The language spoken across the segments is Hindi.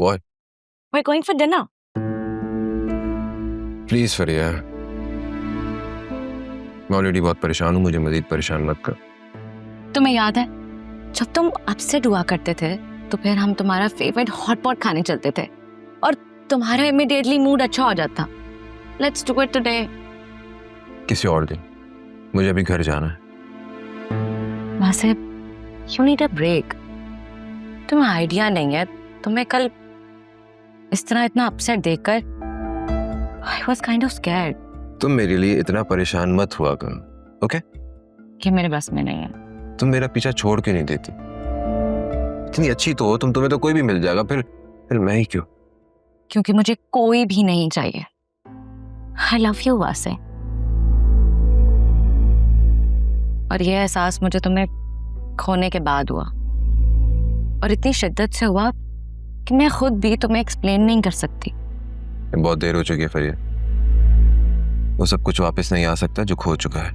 What? We're going for dinner. Please फरिया, मैं ऑलरेडी बहुत परेशान हूँ, मुझे मजीद परेशान मत कर। तुम्हें याद है जब तुम अपसेट हुआ करते थे तो फिर हम तुम्हारा फेवरेट हॉट पॉट खाने चलते थे और तुम्हारा इमीडिएटली मूड अच्छा हो जाता। Let's do it today. किसी और दिन, मुझे अभी घर जाना है। वैसे you need a break. तुम्हें आइडिया नहीं है, तुम्हें कल इस तरह इतना अपसेट देखकर I was kind of scared. तुम मेरे लिए इतना परेशान मत हुआ कर, ओके? कि मेरे बस में नहीं है। तुम मेरा पीछा छोड़ क्यों नहीं देती? इतनी अच्छी तो हो तुम, तुम्हें तो कोई भी मिल जाएगा, फिर मैं ही क्यों? क्योंकि मुझे कोई भी नहीं चाहिए। I love you वासे। और यह एहसास मुझे तुम्हें खोने के बाद हुआ और इतनी शिद्दत से हुआ कि मैं खुद भी तुम्हें एक्सप्लेन नहीं कर सकती। बहुत देर हो चुकी है फरिया, वो सब कुछ वापस नहीं आ सकता जो खो चुका है।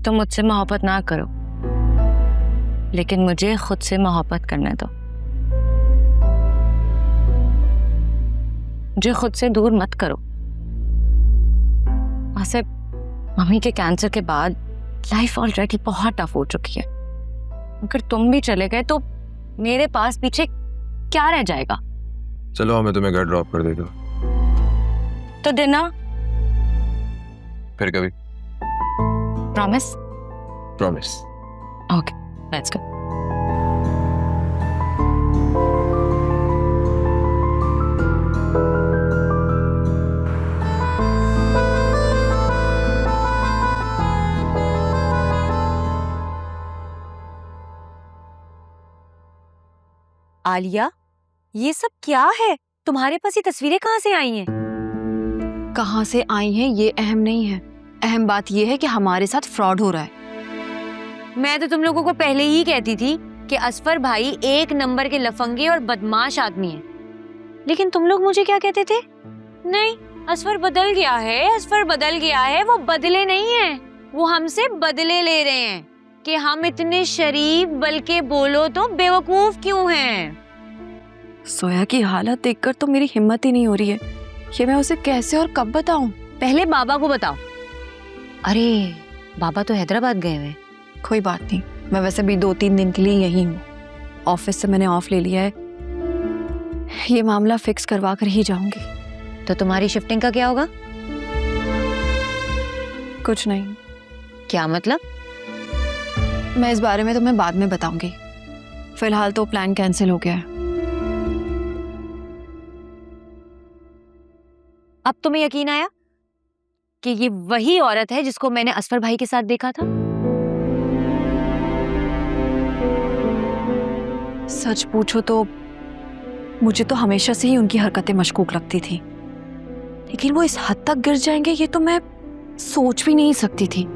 तुम मुझसे मोहब्बत ना करो, लेकिन मुझे खुद से मोहब्बत करने दो। मुझे खुद से दूर मत करो। वैसे मम्मी के कैंसर के बाद लाइफ ऑलरेडी बहुत टफ हो चुकी है। अगर तुम भी चले गए तो मेरे पास पीछे क्या रह जाएगा? चलो मैं तुम्हें घर ड्रॉप कर देता हूँ। तो डिनर? फिर कभी। Promise? Promise. Okay, let's go. Alia, ये सब क्या है? तुम्हारे पास ये तस्वीरें कहाँ से आई हैं? कहाँ से आई हैं ये अहम नहीं है, अहम बात ये है कि हमारे साथ फ्रॉड हो रहा है। मैं तो तुम लोगों को पहले ही कहती थी कि असफर भाई एक नंबर के लफंगे और बदमाश आदमी हैं। लेकिन तुम लोग मुझे क्या कहते थे? नहीं, असफर बदल गया है, असफर बदल गया है। वो बदले नहीं है, वो हमसे बदले ले रहे हैं कि हम इतने शरीफ बल्कि बोलो तो बेवकूफ क्यों हैं। सोया की हालत देखकर तो मेरी हिम्मत ही नहीं हो रही है कि मैं उसे कैसे और कब बताऊं। पहले बाबा को बताओ। अरे बाबा तो हैदराबाद गए हुए। कोई बात नहीं, मैं वैसे भी 2-3 दिन के लिए यहीं हूँ। ऑफिस से मैंने ऑफ ले लिया है, ये मामला फिक्स करवा कर ही जाऊंगी। तो तुम्हारी शिफ्टिंग का क्या होगा? कुछ नहीं। क्या मतलब? मैं इस बारे में तुम्हें बाद में बताऊंगी, फिलहाल तो प्लान कैंसिल हो गया है। अब तुम्हें यकीन आया कि ये वही औरत है जिसको मैंने असफर भाई के साथ देखा था? सच पूछो तो मुझे तो हमेशा से ही उनकी हरकतें मशकूक लगती थी, लेकिन वो इस हद तक गिर जाएंगे ये तो मैं सोच भी नहीं सकती थी।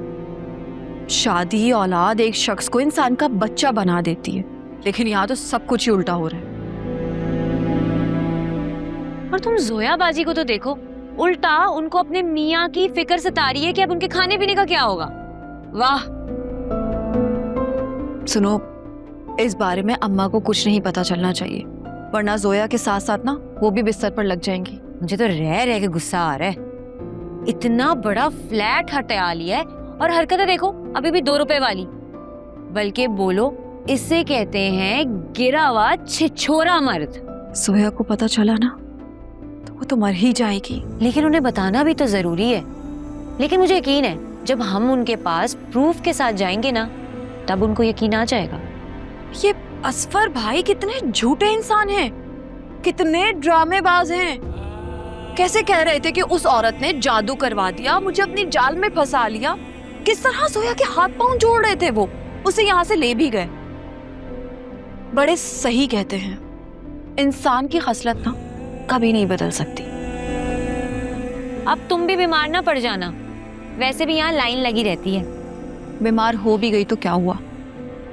शादी औलाद एक शख्स को इंसान का बच्चा बना देती है, लेकिन यहाँ तो सब कुछ ही उल्टा हो रहा है। और तुम जोया बाजी को तो देखो, उल्टा उनको अपने मियाँ की फिक्र सता रही है कि अब उनके खाने पीने का क्या होगा। वाह। सुनो, इस बारे में अम्मा को कुछ नहीं पता चलना चाहिए, वरना जोया के साथ साथ ना वो भी बिस्तर पर लग जाएंगी। मुझे तो रह रह के गुस्सा आ रहा है। इतना बड़ा फ्लैट हटा लिया है और हरकतें देखो अभी भी 2 रुपए वाली। बल्कि बोलो इससे कहते हैं गिरा हुआ छिछोरा मर्द। जोया को पता चला ना तो वो तो मर ही जाएगी। लेकिन उन्हें बताना भी तो जरूरी है। लेकिन मुझे यकीन है जब हम उनके पास प्रूफ के साथ जाएंगे ना तब उनको यकीन आ जाएगा। ये असफर भाई कितने झूठे इंसान हैं, कितने ड्रामेबाज हैं। कैसे कह रहे थे कि उस औरत ने जादू करवा दिया, मुझे अपनी जाल में फंसा लिया। किस तरह जोया के हाथ पांव जोड़ रहे थे वो, उसे यहाँ से ले भी गए। बड़े सही कहते हैं, इंसान की खसलत ना कभी नहीं बदल सकती। अब तुम भी बीमार ना पड़ जाना, वैसे भी यहाँ लाइन लगी रहती है। बीमार हो भी गई तो क्या हुआ,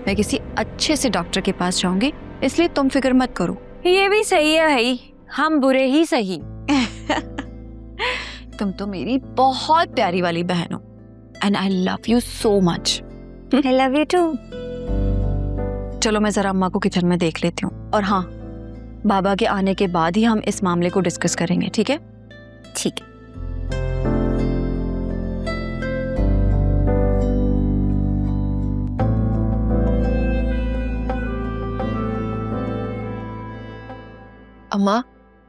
मैं किसी अच्छे से डॉक्टर के पास जाऊंगी, इसलिए तुम फिक्र मत करो। ये भी सही है भाई, हम बुरे ही सही। तुम तो मेरी बहुत प्यारी वाली बहन हो, and I love you so much. I love you too. चलो मैं जरा अम्मा को किचन में देख लेती हूँ, और हाँ, बाबा के आने के बाद ही हम इस मामले को डिस्कस करेंगे, ठीक है? ठीक है। अम्मा,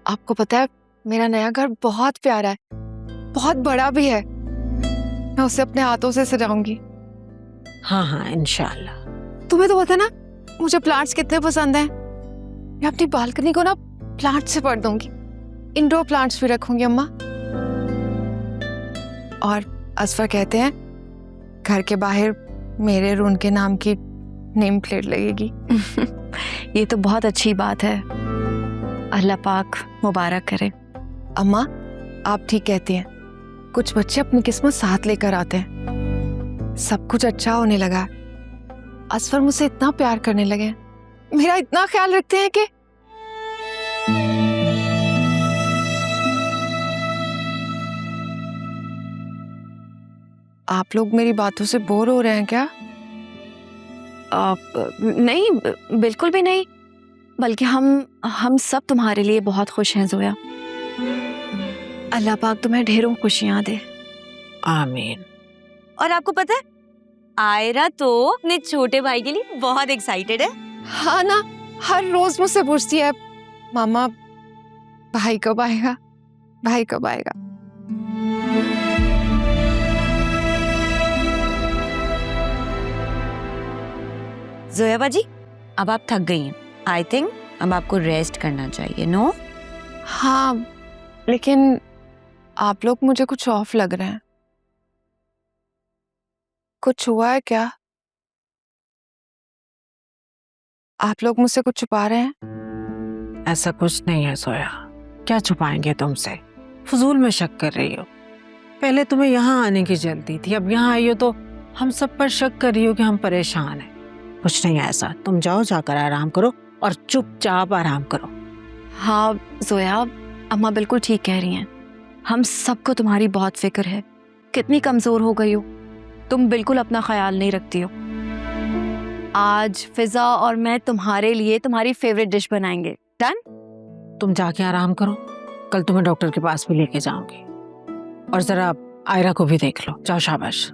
आपको पता है मेरा नया घर बहुत प्यारा है, बहुत बड़ा भी है। मैं उसे अपने हाथों से सजाऊंगी। हाँ हाँ इंशाल्लाह। तुम्हें तो पता है ना मुझे प्लांट्स कितने पसंद हैं। मैं अपनी बालकनी को ना प्लांट से भर दूंगी। इंडोर प्लांट्स भी रखूंगी अम्मा। और असफर कहते हैं घर के बाहर मेरे और उनके नाम की नेम प्लेट लगेगी। ये तो बहुत अच्छी बात है, अल्लाह पाक मुबारक करे। अम्मा, आप ठीक कहती हैं, कुछ बच्चे अपनी किस्मत साथ लेकर आते हैं। सब कुछ अच्छा होने लगा है। असफर मुझसे इतना प्यार करने लगे हैं, मेरा इतना ख्याल रखते हैं कि आप लोग मेरी बातों से बोर हो रहे हैं क्या? नहीं, बिल्कुल भी नहीं, बल्कि हम सब तुम्हारे लिए बहुत खुश हैं जोया। अल्लाह पाक तुम्हें ढेरों खुशियां दे। आमीन। और आपको पता है आयरा तो अपने छोटे भाई के लिए बहुत एक्साइटेड है। हाँ ना, हर रोज मुझसे पूछती है, मामा भाई कब आएगा, भाई कब आएगा। जोया बाजी, अब आप थक गई हैं। आई थिंक अब आपको रेस्ट करना चाहिए। नो? हाँ, लेकिन आप लोग मुझे कुछ ऑफ लग रहे हैं। कुछ हुआ है क्या? आप लोग मुझसे कुछ छुपा रहे हैं? ऐसा कुछ नहीं है सोया, क्या छुपाएंगे तुमसे? फजूल में शक कर रही हो। पहले तुम्हें यहाँ आने की जल्दी थी, अब यहाँ आई हो तो हम सब पर शक कर रही हो कि हम परेशान हैं। कुछ नहीं है ऐसा, तुम जाओ, जाकर आराम करो और चुपचाप आराम करो। हाँ जोया, अम्मा बिल्कुल ठीक कह रही हैं। हम सबको तुम्हारी बहुत फिक्र है। कितनी कमजोर हो गई हो, तुम बिल्कुल अपना ख्याल नहीं रखती हो। आज फिजा और मैं तुम्हारे लिए तुम्हारी फेवरेट डिश बनाएंगे। डन? तुम जाके आराम करो, कल तुम्हें डॉक्टर के पास भी लेके जाऊंगी। और जरा आयरा को भी देख लो। जाओ, शाबाश।